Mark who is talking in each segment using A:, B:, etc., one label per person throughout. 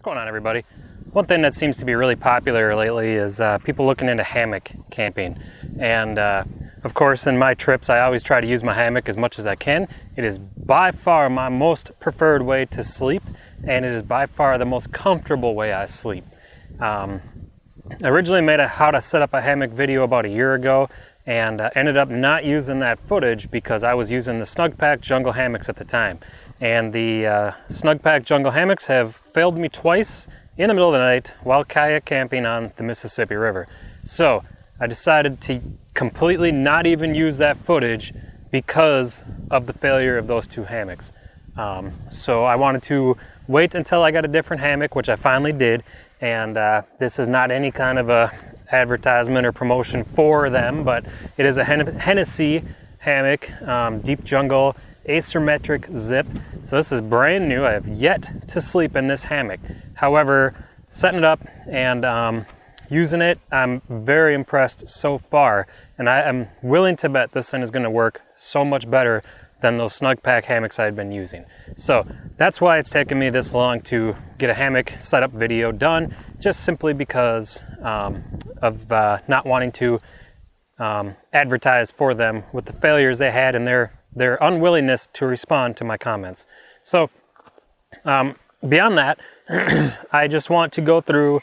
A: going on, everybody? One thing that seems to be really popular lately is people looking into hammock camping. And of course, in my trips, I always try to use my hammock as much as I can. It is by far my most preferred way to sleep, and it is by far the most comfortable way I sleep. I originally made a how to set up a hammock video about a year ago, and ended up not using that footage because I was using the Snugpak jungle hammocks at the time. And the Snugpak jungle hammocks have failed me twice in the middle of the night while kayak camping on the Mississippi River. So I decided to completely not even use that footage because of the failure of those two hammocks. So I wanted to wait until I got a different hammock, which I finally did. And this is not any kind of a advertisement or promotion for them, but it is a Hennessy hammock, deep jungle, asymmetric zip. So this is brand new. I have yet to sleep in this hammock. However, setting it up and using it, I'm very impressed so far, and I am willing to bet this thing is going to work so much better than those Snugpak hammocks I've been using. So that's why it's taken me this long to get a hammock setup video done, just simply because of not wanting to advertise for them with the failures they had and their unwillingness to respond to my comments. So beyond that, I just want to go through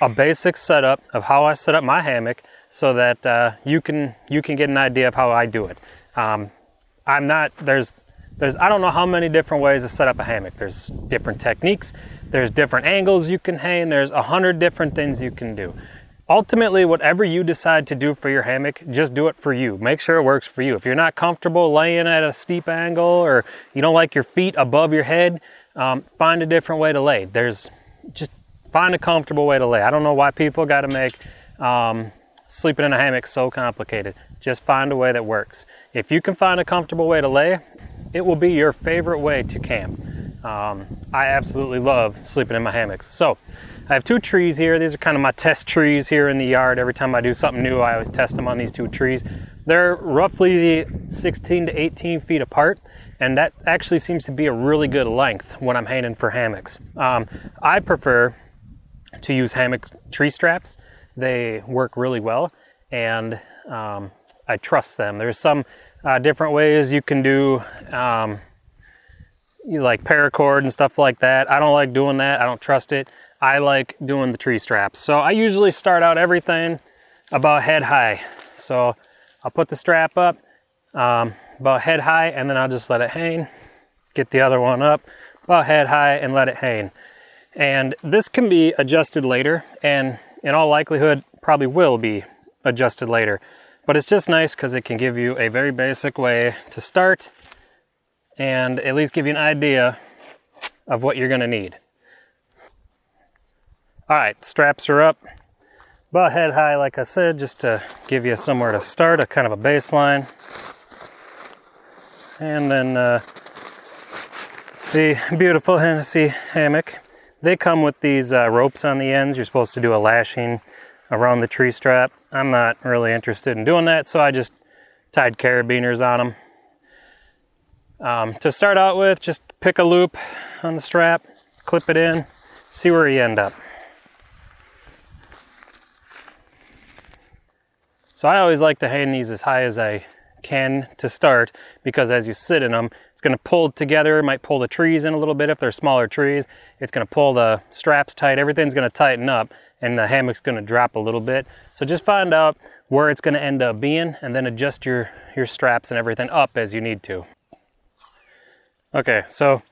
A: a basic setup of how I set up my hammock so that you can get an idea of how I do it. I don't know how many different ways to set up a hammock. There's different techniques, there's different angles you can hang, there's 100 different things you can do. Ultimately, whatever you decide to do for your hammock, just do it for you. Make sure it works for you. If you're not comfortable laying at a steep angle, or you don't like your feet above your head, find a different way to lay. Just find a comfortable way to lay. I don't know why people got to make sleeping in a hammock so complicated. Just find a way that works. If you can find a comfortable way to lay, it will be your favorite way to camp. I absolutely love sleeping in my hammocks. So I have two trees here. These are kind of my test trees here in the yard. Every time I do something new, I always test them on these two trees. They're roughly 16 to 18 feet apart, and that actually seems to be a really good length when I'm hanging for hammocks. I prefer to use hammock tree straps. They work really well, and I trust them. There's some different ways you can do like paracord and stuff like that. I don't like doing that. I don't trust it. I like doing the tree straps. So I usually start out everything about head high. So I'll put the strap up about head high, and then I'll just let it hang. Get the other one up about head high and let it hang. And this can be adjusted later, and in all likelihood probably will be adjusted later. But it's just nice because it can give you a very basic way to start and at least give you an idea of what you're going to need. All right, straps are up about head high, like I said, just to give you somewhere to start, a kind of a baseline. And then the beautiful Hennessy hammock. They come with these ropes on the ends. You're supposed to do a lashing around the tree strap. I'm not really interested in doing that, so I just tied carabiners on them. To start out with, just pick a loop on the strap, clip it in, see where you end up. So I always like to hang these as high as I can to start, because as you sit in them, it's going to pull together. It might pull the trees in a little bit if they're smaller trees. It's going to pull the straps tight. Everything's going to tighten up, and the hammock's going to drop a little bit. So just find out where it's going to end up being, and then adjust your straps and everything up as you need to. Okay, so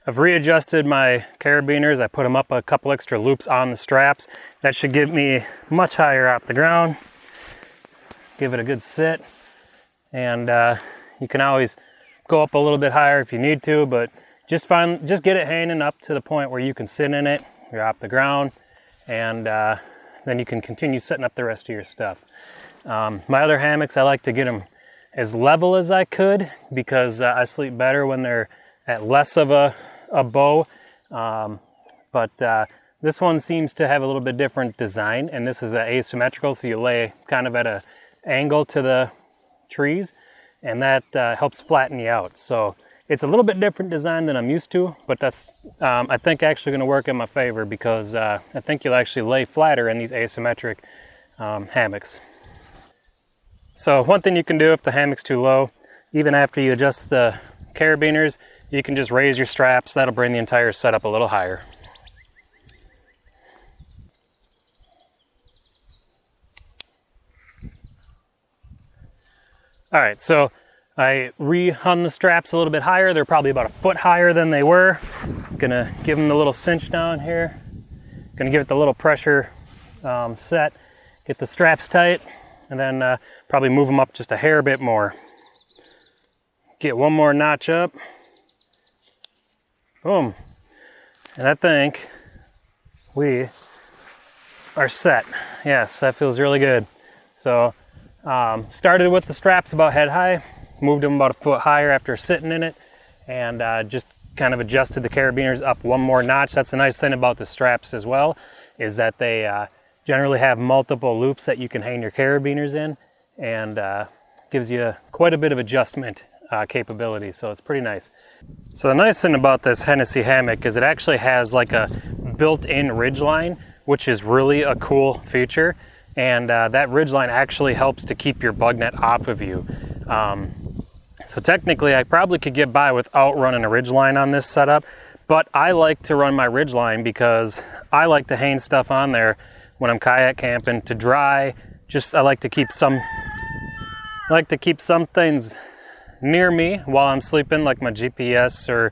A: I've readjusted my carabiners. I put them up a couple extra loops on the straps. That should get me much higher off the ground. Give it a good sit, and you can always go up a little bit higher if you need to, but just get it hanging up to the point where you can sit in it. You're off the ground, and then you can continue setting up the rest of your stuff. My other hammocks, I like to get them as level as I could, because I sleep better when they're at less of a bow. But this one seems to have a little bit different design, and this is asymmetrical, so you lay kind of at a angle to the trees, and that helps flatten you out. So It's a little bit different design than I'm used to, but that's, I think, actually gonna work in my favor because I think you'll actually lay flatter in these asymmetric hammocks. So one thing you can do if the hammock's too low, even after you adjust the carabiners, you can just raise your straps. That'll bring the entire setup a little higher. All right, so I re-hung the straps a little bit higher. They're probably about a foot higher than they were. Gonna give them the little cinch down here. Gonna give it the little pressure set. Get the straps tight, and then probably move them up just a hair bit more. Get one more notch up. Boom. And I think we are set. Yes, that feels really good. So started with the straps about head high, moved them about a foot higher after sitting in it, and just kind of adjusted the carabiners up one more notch. That's the nice thing about the straps as well, is that they generally have multiple loops that you can hang your carabiners in, and gives you quite a bit of adjustment capability, so it's pretty nice. So the nice thing about this Hennessy hammock is it actually has like a built-in ridge line, which is really a cool feature, and that ridge line actually helps to keep your bug net off of you. So technically I probably could get by without running a ridge line on this setup, but I like to run my ridge line because I like to hang stuff on there when I'm kayak camping to dry. Just I like to keep some things near me while I'm sleeping, like my GPS or,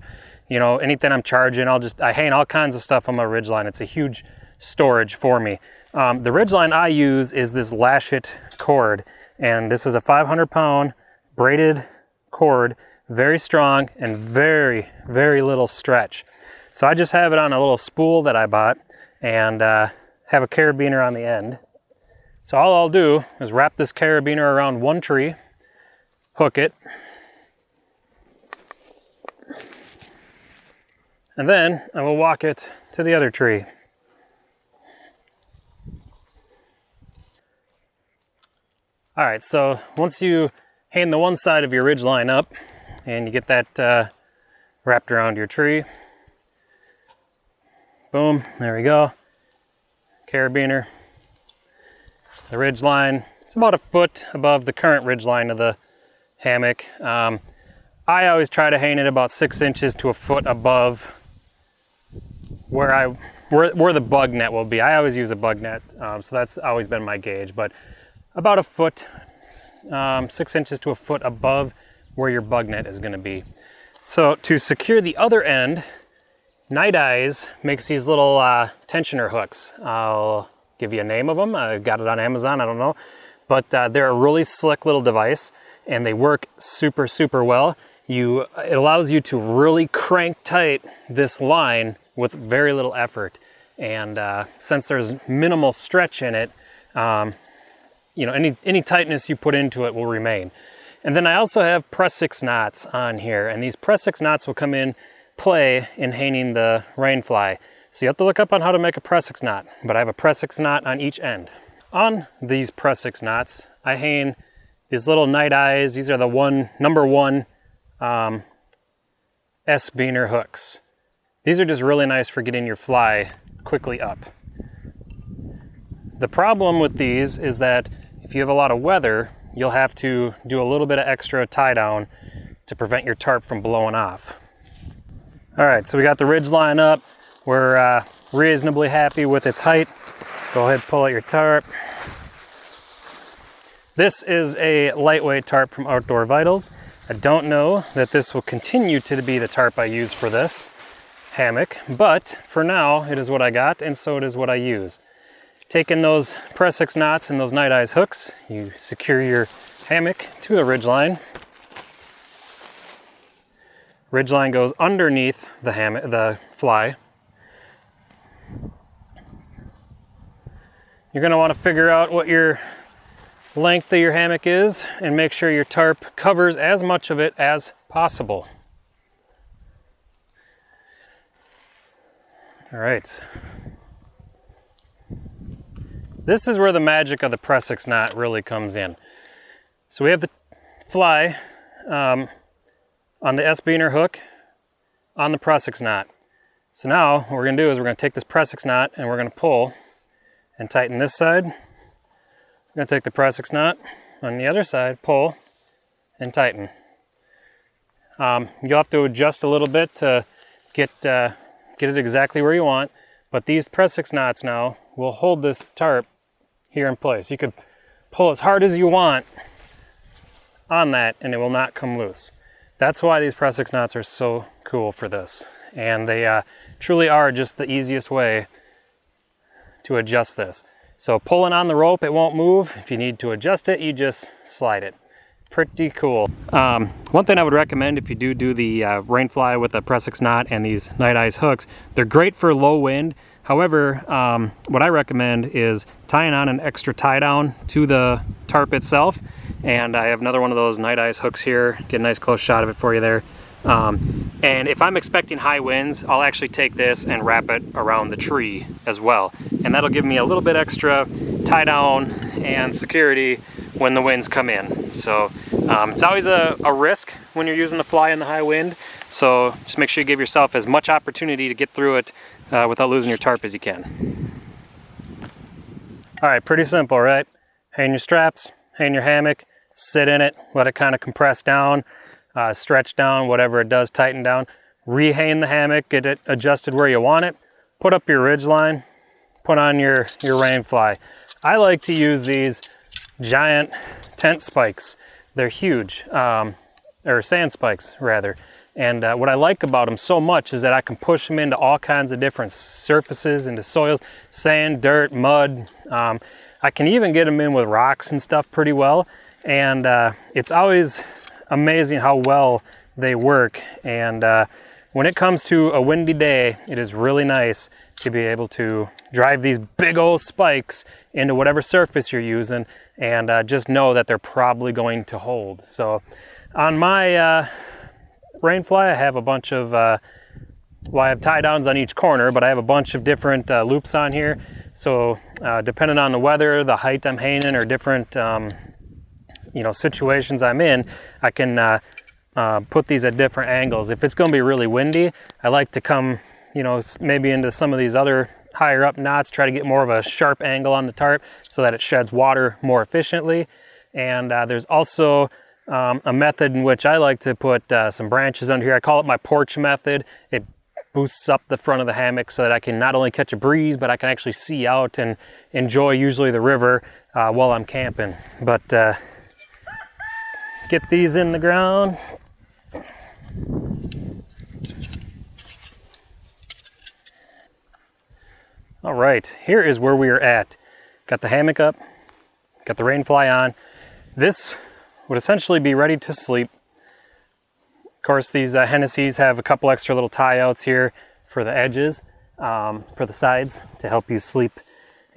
A: you know, anything I'm charging. I hang all kinds of stuff on my ridge line. It's a huge storage for me. The ridge line I use is this Lash It cord, and this is a 500-pound braided cord, very strong and very, very little stretch. So I just have it on a little spool that I bought, and have a carabiner on the end. So all I'll do is wrap this carabiner around one tree, hook it, and then I will walk it to the other tree. All right, so once you hang the one side of your ridge line up and you get that wrapped around your tree, boom, there we go. Carabiner, the ridge line, it's about a foot above the current ridge line of the hammock. I always try to hang it about 6 inches to a foot above where the bug net will be. I always use a bug net, so that's always been my gauge, but about a foot, 6 inches to a foot above where your bug net is going to be. So to secure the other end, Night Eyes makes these little tensioner hooks. I'll give you a name of them. I got it on Amazon, I don't know. But they're a really slick little device, and they work super, super well. It allows you to really crank tight this line with very little effort. And since there's minimal stretch in it, you know, any tightness you put into it will remain. And then I also have press 6 knots on here, and these press 6 knots will come in play in hanging the rainfly. So you have to look up on how to make a press 6 knot, but I have a press 6 knot on each end. On these press 6 knots, I hang these little Night Eyes. These are the number one S-beaner hooks. These are just really nice for getting your fly quickly up. The problem with these is that if you have a lot of weather, you'll have to do a little bit of extra tie down to prevent your tarp from blowing off. All right, so we got the ridge line up. We're reasonably happy with its height. Go ahead and pull out your tarp. This is a lightweight tarp from Outdoor Vitals. I don't know that this will continue to be the tarp I use for this hammock, but for now it is what I got, and so it is what I use. Taking those press 6 knots and those Night Eyes hooks, you secure your hammock to the ridge line. Ridge line goes underneath the fly. You're going to want to figure out what your length of your hammock is and make sure your tarp covers as much of it as possible. All right. This is where the magic of the press 6 knot really comes in. So we have the fly on the S-beaner hook on the press-x knot. So now what we're going to do is we're going to take this press-x knot and we're going to pull and tighten this side. We're going to take the press-x knot on the other side, pull and tighten. You'll have to adjust a little bit to get it exactly where you want, but these press-x knots now will hold this tarp here in place. You could pull as hard as you want on that and it will not come loose. That's why these press-x knots are so cool for this. And they truly are just the easiest way to adjust this. So pulling on the rope, it won't move. If you need to adjust it, you just slide it. Pretty cool. One thing I would recommend if you do the rainfly with a press-x knot and these Night Eyes hooks, they're great for low wind. However, what I recommend is tying on an extra tie down to the tarp itself. And I have another one of those Night Eyes hooks here. Get a nice close shot of it for you there. And if I'm expecting high winds, I'll actually take this and wrap it around the tree as well. And that'll give me a little bit extra tie down and security when the winds come in. So it's always a risk when you're using the fly in the high wind. So just make sure you give yourself as much opportunity to get through it without losing your tarp as you can. All right, pretty simple, right? Hang your straps, hang your hammock, sit in it, let it kind of compress down, stretch down, whatever it does, tighten down. Rehang the hammock, get it adjusted where you want it. Put up your ridge line, put on your rainfly. I like to use these giant tent spikes. They're huge, or sand spikes rather. And what I like about them so much is that I can push them into all kinds of different surfaces, into soils, sand, dirt, mud. I can even get them in with rocks and stuff pretty well. And it's always amazing how well they work. And when it comes to a windy day, it is really nice to be able to drive these big old spikes into whatever surface you're using and just know that they're probably going to hold. So on my rainfly, I have a bunch of, I have tie downs on each corner, but I have a bunch of different loops on here. So depending on the weather, the height I'm hanging, or different situations I'm in, I can put these at different angles. If it's going to be really windy, I like to come, maybe into some of these other higher up knots, try to get more of a sharp angle on the tarp so that it sheds water more efficiently. And there's also a method in which I like to put some branches under here. I call it my porch method. It boosts up the front of the hammock so that I can not only catch a breeze, but I can actually see out and enjoy usually the river while I'm camping. But get these in the ground. All right, here is where we are at. Got the hammock up, got the rainfly on. This would essentially be ready to sleep. Of course, these Hennessy's have a couple extra little tie outs here for the edges, for the sides, to help you sleep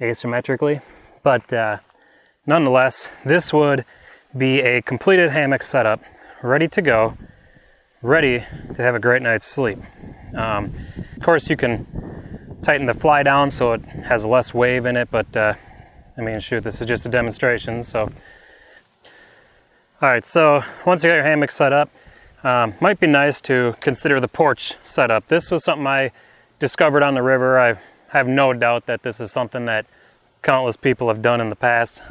A: asymmetrically. But nonetheless, this would be a completed hammock setup, ready to go, ready to have a great night's sleep. Of course, you can tighten the fly down so it has less wave in it, but shoot, this is just a demonstration. So, all right, so once you got your hammock set up, might be nice to consider the porch setup. This was something I discovered on the river. I have no doubt that this is something that countless people have done in the past.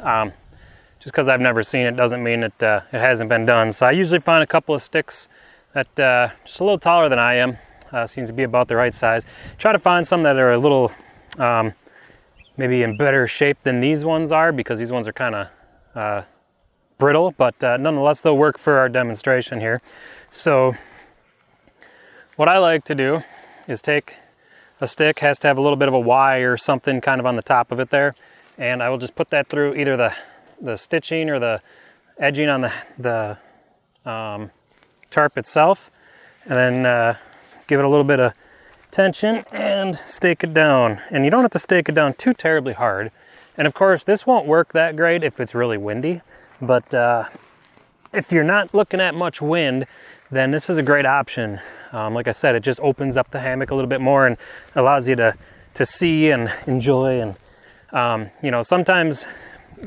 A: Just because I've never seen it doesn't mean it hasn't been done. So I usually find a couple of sticks that just a little taller than I am. Seems to be about the right size. Try to find some that are a little maybe in better shape than these ones are, because these ones are kind of brittle, but nonetheless they'll work for our demonstration here. So what I like to do is take a stick, has to have a little bit of a Y or something kind of on the top of it there, and I will just put that through either the stitching or the edging on the tarp itself, and then give it a little bit of tension and stake it down. And you don't have to stake it down too terribly hard. And of course, this won't work that great if it's really windy, but if you're not looking at much wind, then this is a great option. Like I said, it just opens up the hammock a little bit more and allows you to see and enjoy. And sometimes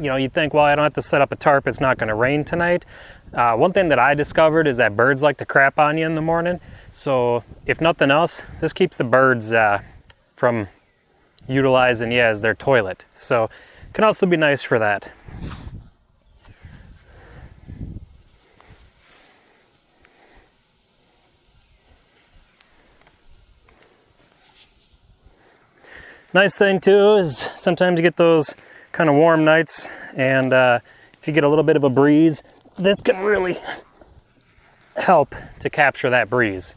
A: you think, well, I don't have to set up a tarp, it's not going to rain tonight. One thing that I discovered is that birds like to crap on you in the morning. So if nothing else, this keeps the birds from utilizing you as their toilet. So it can also be nice for that. Nice thing too is sometimes you get those kind of warm nights, and if you get a little bit of a breeze, this can really help to capture that breeze.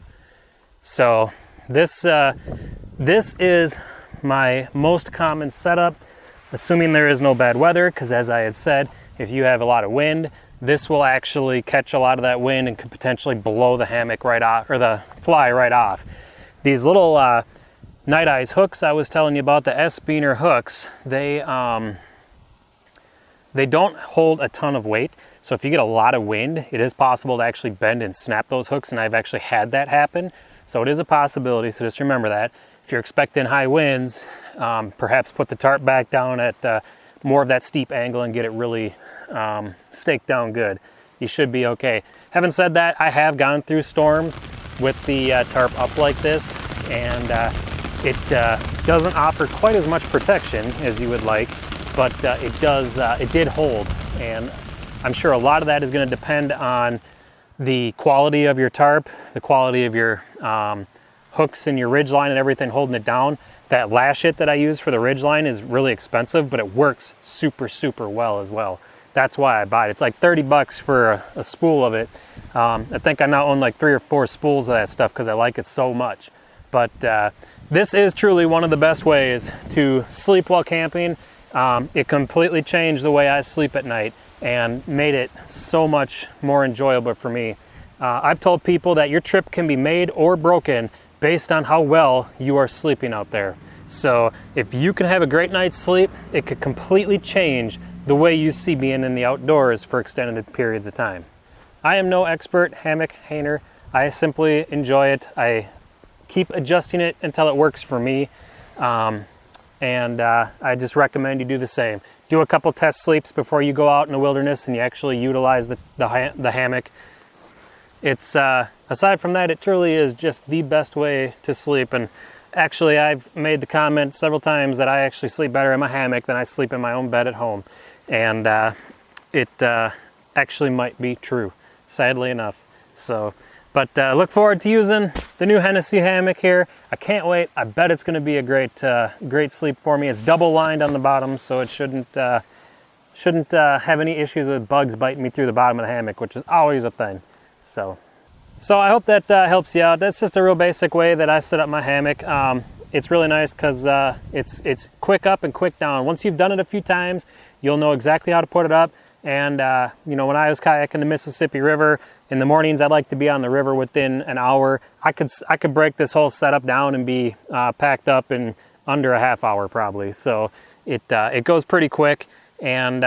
A: So this is my most common setup, assuming there is no bad weather, because as I had said, if you have a lot of wind, this will actually catch a lot of that wind and could potentially blow the hammock right off, or the fly right off. These little Night Eyes hooks I was telling you about, the S-Beaner hooks, they don't hold a ton of weight. So if you get a lot of wind, it is possible to actually bend and snap those hooks, and I've actually had that happen. So it is a possibility, so just remember that. If you're expecting high winds, perhaps put the tarp back down at more of that steep angle and get it really staked down good. You should be okay. Having said that, I have gone through storms with the tarp up like this, and it doesn't offer quite as much protection as you would like, but it did hold. And I'm sure a lot of that is going to depend on the quality of your tarp, the quality of your hooks and your ridge line and everything holding it down. That lash it that I use for the ridge line is really expensive, but it works super, super well as well. That's why I buy it. It's like 30 bucks for a spool of it. I think I now own like 3 or 4 spools of that stuff because I like it so much. But this is truly one of the best ways to sleep while camping. It completely changed the way I sleep at night and made it so much more enjoyable for me. I've told people that your trip can be made or broken based on how well you are sleeping out there. So if you can have a great night's sleep, it could completely change the way you see being in the outdoors for extended periods of time. I am no expert hammock hanger. I simply enjoy it. I keep adjusting it until it works for me. And I just recommend you do the same. Do a couple test sleeps before you go out in the wilderness and you actually utilize the hammock. It's aside from that, it truly is just the best way to sleep. And actually, I've made the comment several times that I actually sleep better in my hammock than I sleep in my own bed at home. And it actually might be true, sadly enough. So, but look forward to using the new Hennessy hammock here. I can't wait. I bet it's going to be a great sleep for me. It's double lined on the bottom, so it shouldn't have any issues with bugs biting me through the bottom of the hammock, which is always a thing. So I hope that helps you out. That's just a real basic way that I set up my hammock. It's really nice because it's quick up and quick down. Once you've done it a few times, you'll know exactly how to put it up. And you know, when I was kayaking the Mississippi River, in the mornings I'd like to be on the river within an hour. I could break this whole setup down and be packed up in under a half hour probably. So it goes pretty quick, and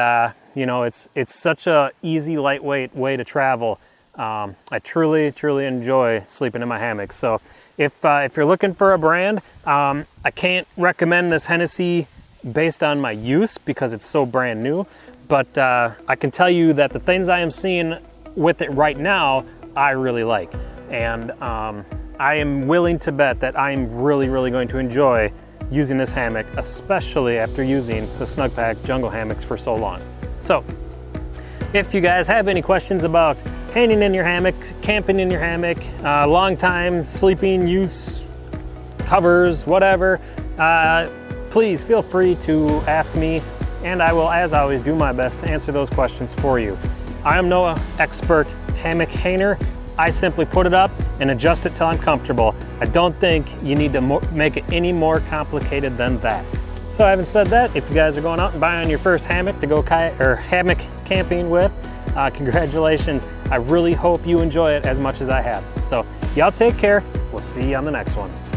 A: you know, it's such a easy, lightweight way to travel. I truly enjoy sleeping in my hammock. So if you're looking for a brand, I can't recommend this Hennessy based on my use because it's so brand new, but I can tell you that the things I am seeing with it right now, I really like. And I am willing to bet that I'm really going to enjoy using this hammock, especially after using the Snugpak jungle hammocks for so long. So if you guys have any questions about hanging in your hammock, camping in your hammock, long time sleeping use, covers, whatever, please feel free to ask me, and I will, as always, do my best to answer those questions for you. I am no expert hammock hanger. I simply put it up and adjust it till I'm comfortable. I don't think you need to make it any more complicated than that. So having said that, if you guys are going out and buying your first hammock to go hammock camping with, congratulations. I really hope you enjoy it as much as I have. So y'all take care. We'll see you on the next one.